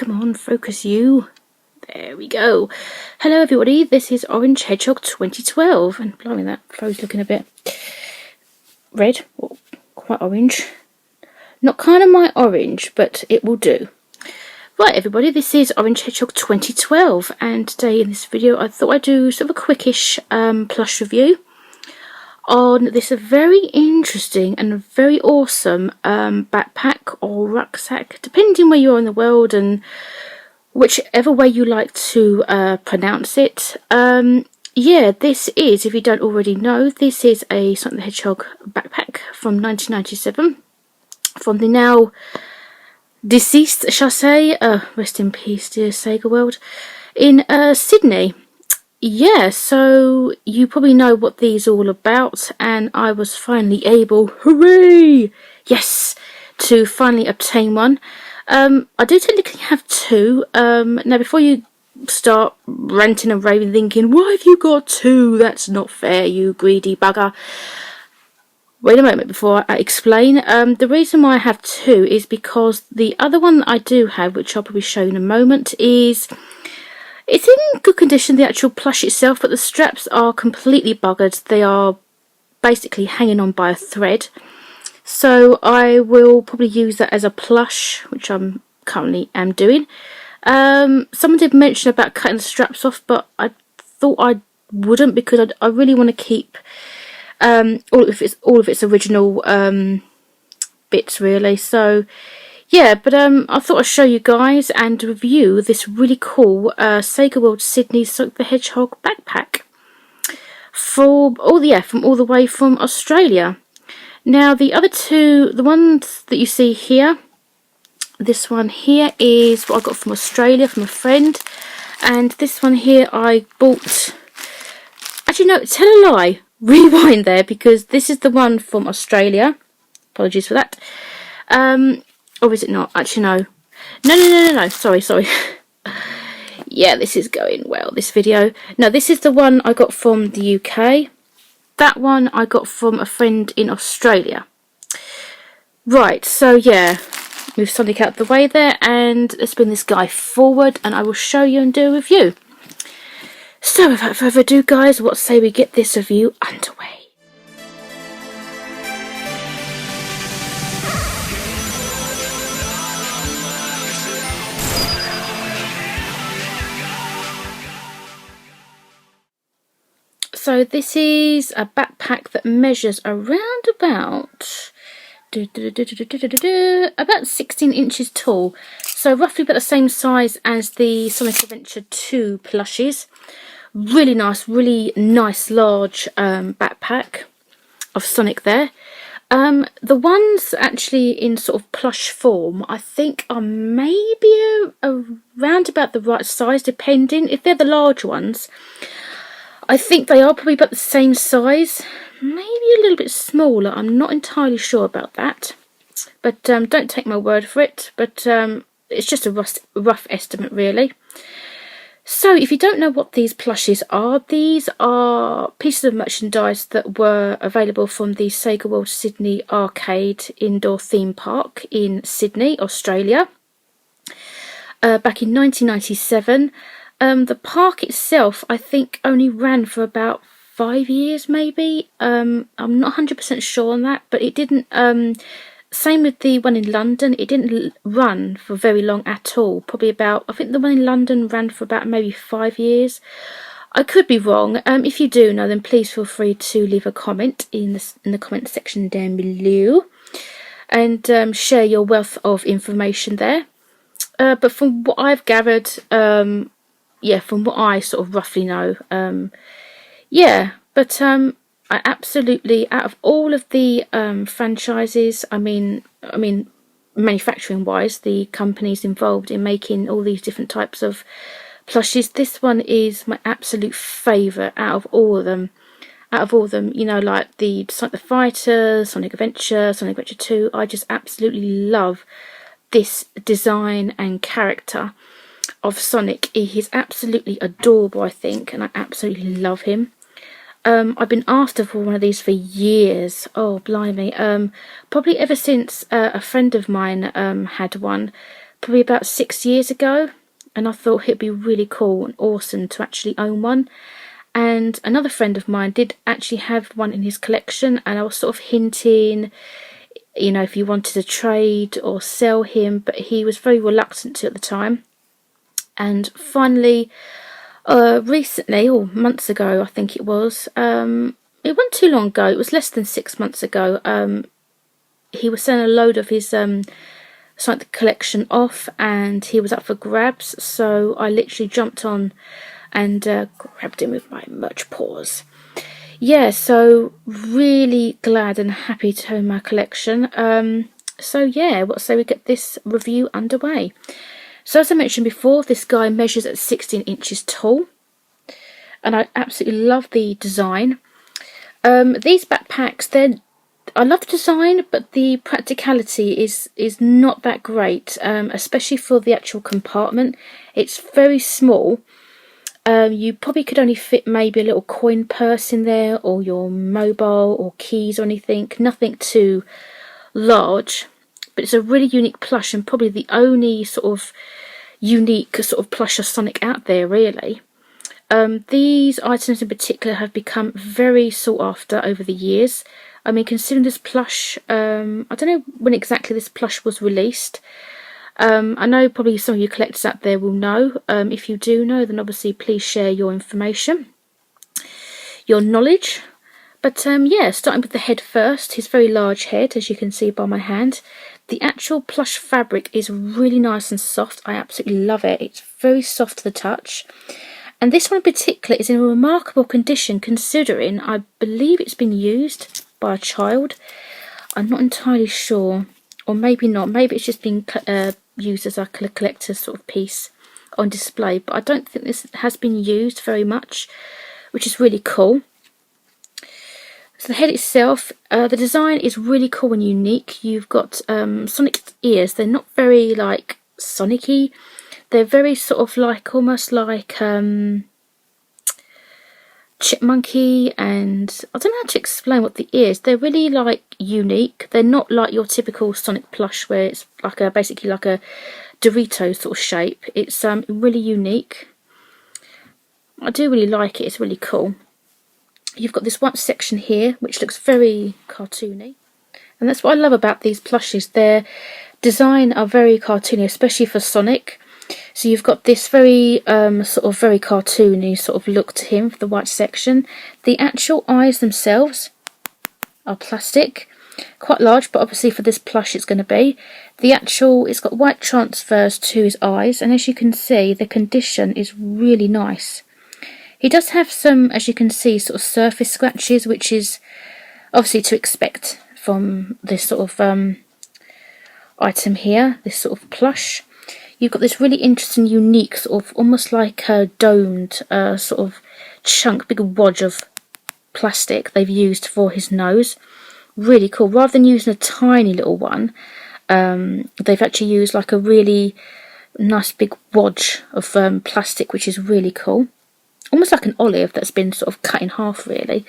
Come on, focus you. There we go. Hello everybody, this is Orange Hedgehog 2012. And blimey, that flow's looking a bit red, or quite orange. Not kind of my orange, but it will do. Right everybody, this is Orange Hedgehog 2012, and today in this video I thought I'd do sort of a quickish plush review on this very interesting and very awesome backpack or rucksack, depending where you are in the world and whichever way you like to pronounce it. Yeah, this is, if you don't already know, this is a Sonic the Hedgehog backpack from 1997 from the now deceased, shall I say, rest in peace dear Sega world, in Sydney. Yeah, so you probably know what these are all about, and I was finally able, hooray, yes, to finally obtain one. I do technically have two. Now before you start ranting and raving thinking, why have you got two? That's not fair, you greedy bugger. Wait a moment before I explain. The reason why I have two is because the other one that I do have, which I'll probably show you in a moment, it's in good condition, the actual plush itself, but the straps are completely buggered. They are basically hanging on by a thread. So I will probably use that as a plush, which I'm currently doing. Someone did mention about cutting the straps off, but I thought I wouldn't, because I really want to keep all of its original bits really. So yeah, but I thought I'd show you guys and review this really cool Sega World Sydney Sonic the Hedgehog backpack from all the way from Australia. Now the other two, the ones that you see here, this one here is what I got from Australia from a friend, and this one here I bought. Actually no, tell a lie, rewind there, because this is the one from Australia. Apologies for that. Or is it not? Actually, no. No. Sorry. Yeah, this is going well, this video. No, this is the one I got from the UK. That one I got from a friend in Australia. Right, so yeah. Move Sonic out the way there, and let's bring this guy forward, and I will show you and do a review. So, without further ado, guys, what say we get this review underway? So this is a backpack that measures around about 16 inches tall. So roughly about the same size as the Sonic Adventure 2 plushies. Really nice large backpack of Sonic there. The ones actually in sort of plush form, I think are maybe around about the right size, depending. If they're the large ones, I think they are probably about the same size, maybe a little bit smaller. I'm not entirely sure about that, but don't take my word for it. But it's just a rough estimate, really. So if you don't know what these plushies are, these are pieces of merchandise that were available from the Sega World Sydney Arcade Indoor Theme Park in Sydney, Australia, back in 1997. The park itself, I think, only ran for about 5 years, maybe. I'm not 100% sure on that, but it didn't. Same with the one in London, it didn't run for very long at all. Probably about, I think the one in London ran for about maybe 5 years. I could be wrong. If you do know, then please feel free to leave a comment in the comment section down below, and share your wealth of information there. But from what I've gathered, yeah, from what I sort of roughly know, yeah, but I absolutely, out of all of the franchises, I mean, manufacturing wise, the companies involved in making all these different types of plushies, this one is my absolute favourite out of all of them. You know, like the Sonic the Fighter, Sonic Adventure, Sonic Adventure 2, I just absolutely love this design and character of Sonic. He is absolutely adorable, I think, and I absolutely love him. I've been after for one of these for years. Oh, blimey. Probably ever since a friend of mine had one probably about 6 years ago, and I thought it'd be really cool and awesome to actually own one. And another friend of mine did actually have one in his collection, and I was sort of hinting, you know, if you wanted to trade or sell him, but he was very reluctant to at the time. And finally, recently, or months ago I think it was, it wasn't too long ago, it was less than 6 months ago, he was selling a load of his Sonic collection off, and he was up for grabs, so I literally jumped on and grabbed him with my merch paws. Yeah, so really glad and happy to own my collection. So yeah, what say we get this review underway. So as I mentioned before, this guy measures at 16 inches tall, and I absolutely love the design. These backpacks, I love the design, but the practicality is not that great, especially for the actual compartment. It's very small. You probably could only fit maybe a little coin purse in there, or your mobile or keys or anything. Nothing too large, but it's a really unique plush, and probably the only sort of unique sort of plush of Sonic out there, really. These items in particular have become very sought after over the years. I mean, considering this plush, I don't know when exactly this plush was released. I know probably some of you collectors out there will know. If you do know, then obviously please share your information, your knowledge. But yeah, starting with the head first, his very large head, as you can see by my hand. The actual plush fabric is really nice and soft. I absolutely love it. It's very soft to the touch. And this one in particular is in a remarkable condition, considering I believe it's been used by a child. I'm not entirely sure, or maybe not. Maybe it's just been used as a collector's sort of piece on display, but I don't think this has been used very much, which is really cool. So the head itself, the design is really cool and unique. You've got Sonic ears. They're not very like Sonic-y. They're very sort of like, almost like chipmunky, and I don't know how to explain what the ears. They're really like unique. They're not like your typical Sonic plush where it's like a basically like a Dorito sort of shape. It's really unique. I do really like it. It's really cool. You've got this white section here which looks very cartoony, and that's what I love about these plushes. Their design are very cartoony, especially for Sonic. So you've got this very sort of very cartoony sort of look to him for the white section. The actual eyes themselves are plastic, quite large, but obviously for this plush it's going to be. It's got white transfers to his eyes, and as you can see, the condition is really nice. He does have some, as you can see, sort of surface scratches, which is obviously to expect from this sort of item here, this sort of plush. You've got this really interesting, unique, sort of almost like a domed sort of chunk, big wodge of plastic they've used for his nose. Really cool. Rather than using a tiny little one, they've actually used like a really nice big wodge of plastic, which is really cool. Almost like an olive that's been sort of cut in half, really.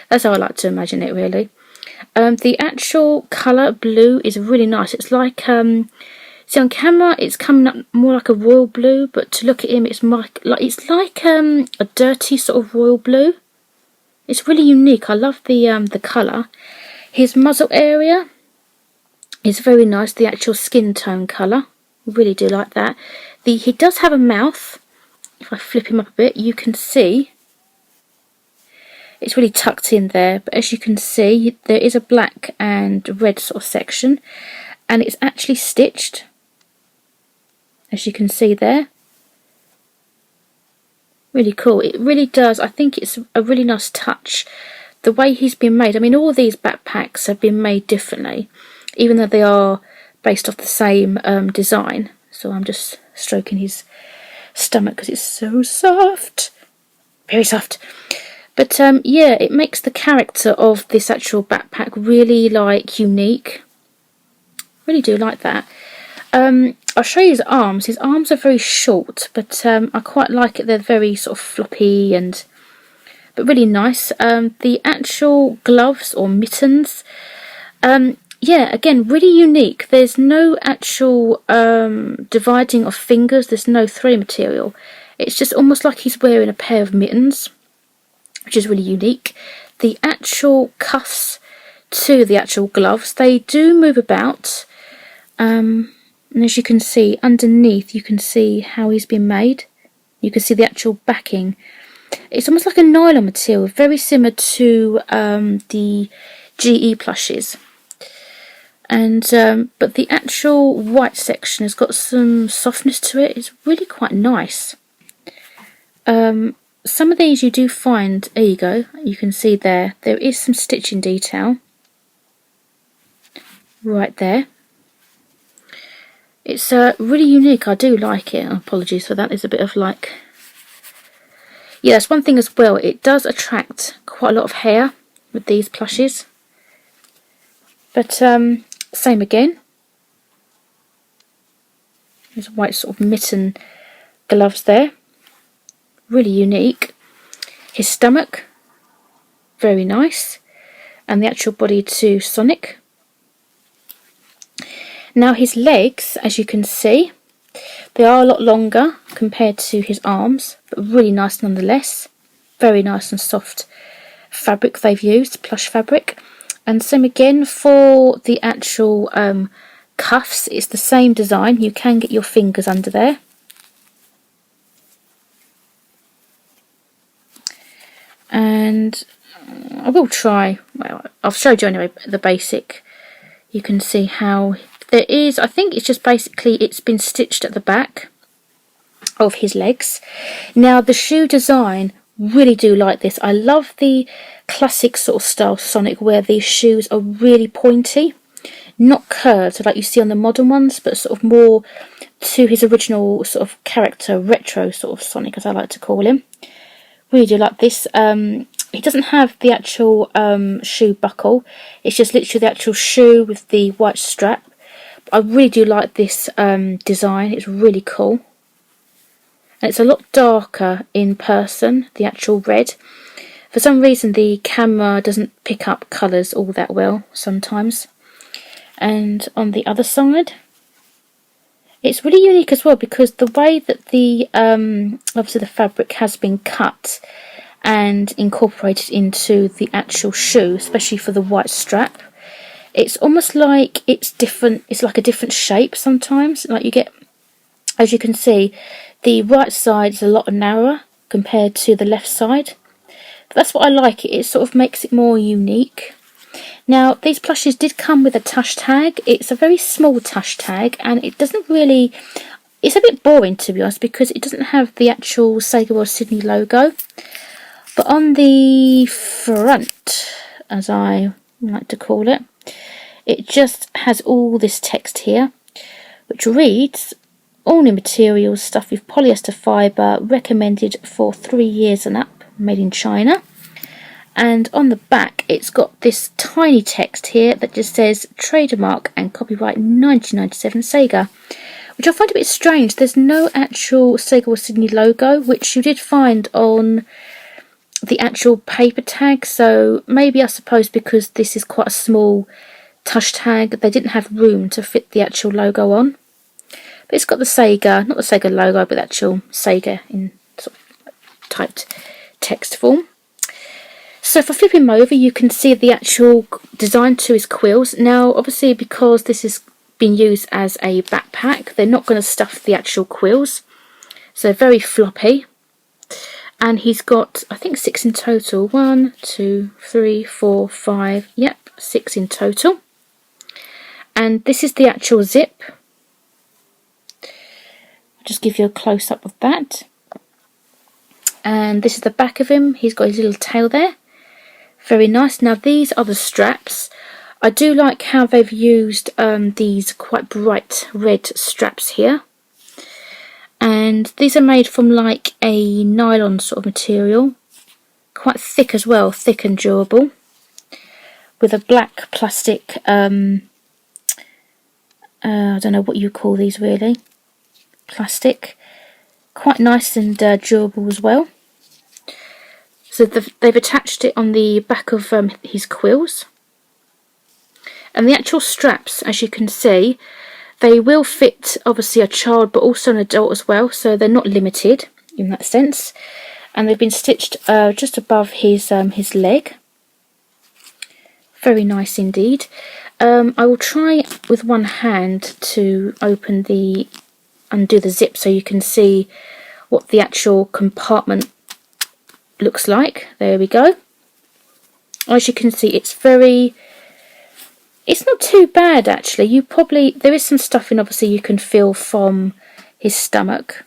That's how I like to imagine it, really. The actual colour, blue, is really nice. It's like... see, on camera it's coming up more like a royal blue, but to look at him it's like a dirty sort of royal blue. It's really unique. I love the colour. His muzzle area is very nice, the actual skin tone colour. Really do like that. He does have a mouth. If I flip him up a bit, you can see it's really tucked in there, but as you can see there is a black and red sort of section, and it's actually stitched, as you can see there. Really cool. It really does. I think it's a really nice touch. The way he's been made. I mean, all these backpacks have been made differently, even though they are based off the same design. So I'm just stroking his stomach because it's so soft. Very soft. But yeah, it makes the character of this actual backpack really like unique. Really do like that. I'll show you his arms. His arms are very short, but I quite like it. They're very sort of floppy but really nice. The actual gloves or mittens, yeah, again, really unique. There's no actual dividing of fingers. There's no thread material. It's just almost like he's wearing a pair of mittens, which is really unique. The actual cuffs to the actual gloves, they do move about. And as you can see, underneath, you can see how he's been made. You can see the actual backing. It's almost like a nylon material, very similar to the GE plushes. And but the actual white section has got some softness to it. It's really quite nice. Some of these you do find, there you go, you can see there is some stitching detail right there. It's really unique. I do like it. Apologies for that. There's a bit of like, yeah, that's one thing as well. It does attract quite a lot of hair with these plushes. But same again. There's white sort of mitten gloves there. Really unique. His stomach, very nice. And the actual body to Sonic. Now his legs, as you can see, they are a lot longer compared to his arms, but really nice nonetheless. Very nice and soft fabric they've used, plush fabric. And same again for the actual cuffs. It's the same design. You can get your fingers under there. And I will try, well, I've showed you anyway the basic. You can see how there is, I think it's just basically it's been stitched at the back of his legs. Now the shoe design, really do like this. I love the classic sort of style Sonic where these shoes are really pointy, not curved like you see on the modern ones, but sort of more to his original sort of character, retro sort of Sonic as I like to call him. Really do like this. He doesn't have the actual shoe buckle. It's just literally the actual shoe with the white strap. I really do like this design. It's really cool. And it's a lot darker in person, the actual red. For some reason the camera doesn't pick up colours all that well sometimes. And on the other side, it's really unique as well because the way that the obviously the fabric has been cut and incorporated into the actual shoe, especially for the white strap, it's almost like it's different. It's like a different shape sometimes. Like you get, as you can see, the right side is a lot narrower compared to the left side. But that's what I like. It sort of makes it more unique. Now, these plushes did come with a tush tag. It's a very small tush tag, and it doesn't really... It's a bit boring, to be honest, because it doesn't have the actual Sega World Sydney logo. But on the front, as I like to call it, it just has all this text here, which reads, all new materials, stuff with polyester fibre, recommended for 3 years and up, made in China. And on the back it's got this tiny text here that just says trademark and copyright 1997 Sega, which I find a bit strange. There's no actual Sega World Sydney logo, which you did find on the actual paper tag, so maybe I suppose because this is quite a small tush tag they didn't have room to fit the actual logo on. But it's got the Sega, not the Sega logo, but the actual Sega in sort of typed text form. So if I flip him over, you can see the actual design to his quills. Now, obviously, because this has been used as a backpack, they're not going to stuff the actual quills. So they're very floppy. And he's got, I think, 6 in total. 1, 2, 3, 4, 5. Yep, 6 in total. And this is the actual zip. I'll just give you a close-up of that. And this is the back of him. He's got his little tail there. Very nice. Now these are the straps. I do like how they've used these quite bright red straps here. And these are made from like a nylon sort of material. Quite thick as well, thick and durable. With a black plastic, I don't know what you call these really. Plastic. Quite nice and durable as well. So they've attached it on the back of his quills. And the actual straps, as you can see, they will fit obviously a child but also an adult as well, so they're not limited in that sense. And they've been stitched just above his leg. Very nice indeed. I will try with one hand to undo the zip so you can see what the actual compartment looks like. There we go. As you can see, it's not too bad actually. There is some stuffing obviously you can feel from his stomach.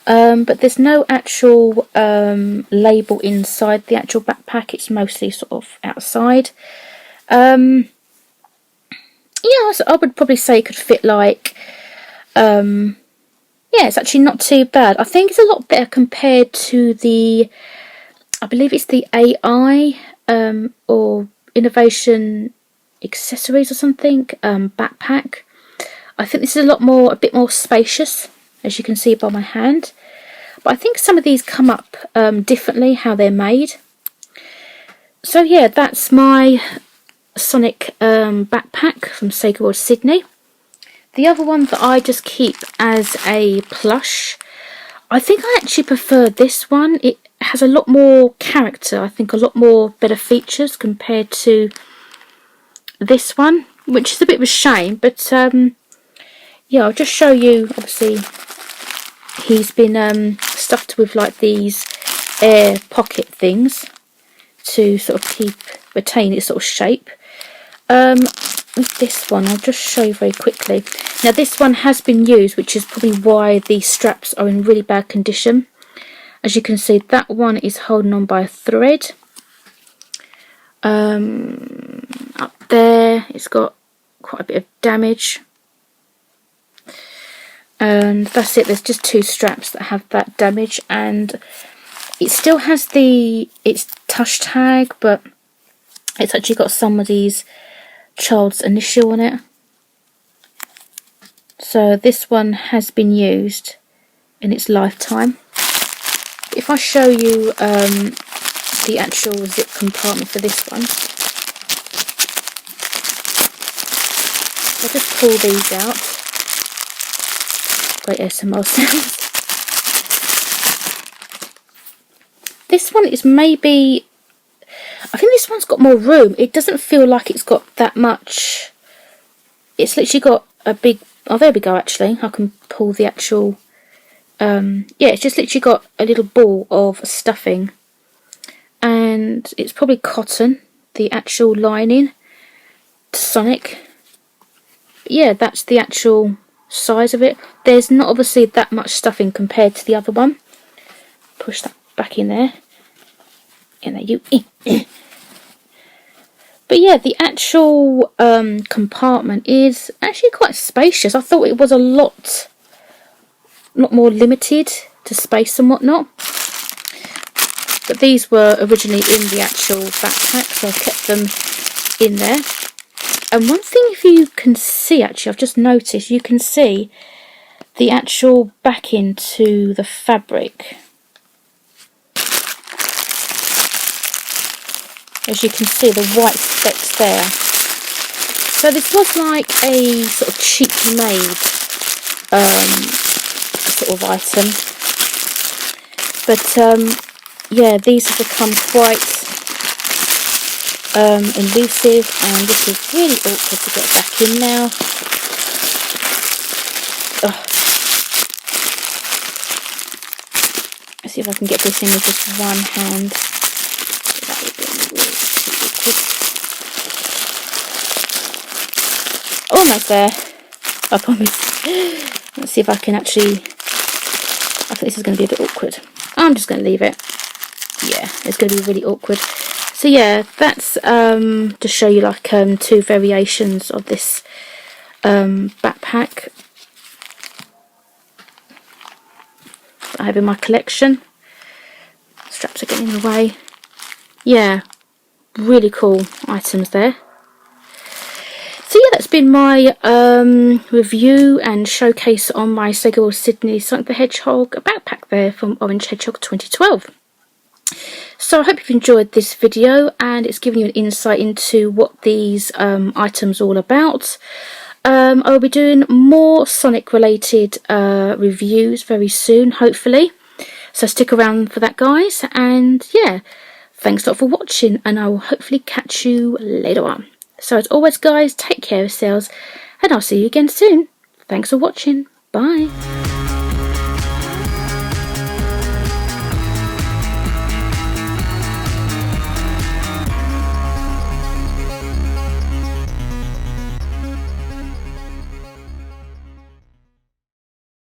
But there's no actual label inside the actual backpack. It's mostly sort of outside. Yeah, I would probably say it could fit like, yeah, it's actually not too bad. I think it's a lot better compared to I believe it's the AI or Innovation Accessories or something backpack. I think this is a bit more spacious, as you can see by my hand. But I think some of these come up differently, how they're made. So yeah, that's my Sonic backpack from Sega World Sydney. The other one that I just keep as a plush, I think I actually prefer this one. It has a lot more character, I think a lot more better features compared to this one, which is a bit of a shame, but yeah, I'll just show you. Obviously he's been stuffed with like these air pocket things to sort of retain its sort of shape. With this one, I'll just show you very quickly. Now this one has been used, which is probably why the straps are in really bad condition. As you can see, that one is holding on by a thread. Up there, it's got quite a bit of damage. And that's it, there's just two straps that have that damage, and it still has its touch tag, but it's actually got somebody's child's initial on it. So this one has been used in its lifetime. If I show you the actual zip compartment for this one, I'll just pull these out. Great ASMR sounds. This one is maybe, I think this one's got more room. It doesn't feel like it's got that much. It's literally got a big, oh there we go actually, I can pull the actual, yeah, it's just literally got a little ball of stuffing. And it's probably cotton, the actual lining, Sonic. But yeah, that's the actual size of it. There's not obviously that much stuffing compared to the other one. Push that back in there. In there you. But yeah, the actual compartment is actually quite spacious. I thought it was a lot more limited to space and whatnot. But these were originally in the actual backpack, so I've kept them in there. And one thing, if you can see, actually, I've just noticed, you can see the actual backing to the fabric. As you can see, the white specks there. So this was like a sort of cheaply made sort of item. But yeah, these have become quite elusive, and this is really awkward to get back in now. Ugh. Let's see if I can get this in with just one hand. That would be really awkward. Almost there, I promise. Let's see if I can actually, I think this is going to be a bit awkward. I'm just going to leave it. Yeah, it's going to be really awkward. So yeah, that's to show you like two variations of this backpack that I have in my collection. Straps are getting in the way. Yeah, really cool items there. So yeah, that's been my review and showcase on my Sega World Sydney Sonic the Hedgehog backpack there from Orange Hedgehog 2012. So I hope you've enjoyed this video and it's given you an insight into what these items are all about. I will be doing more Sonic related reviews very soon, hopefully. So stick around for that, guys. And yeah, thanks a lot for watching, and I will hopefully catch you later on. So as always, guys, take care of yourselves, and I'll see you again soon. Thanks for watching. Bye.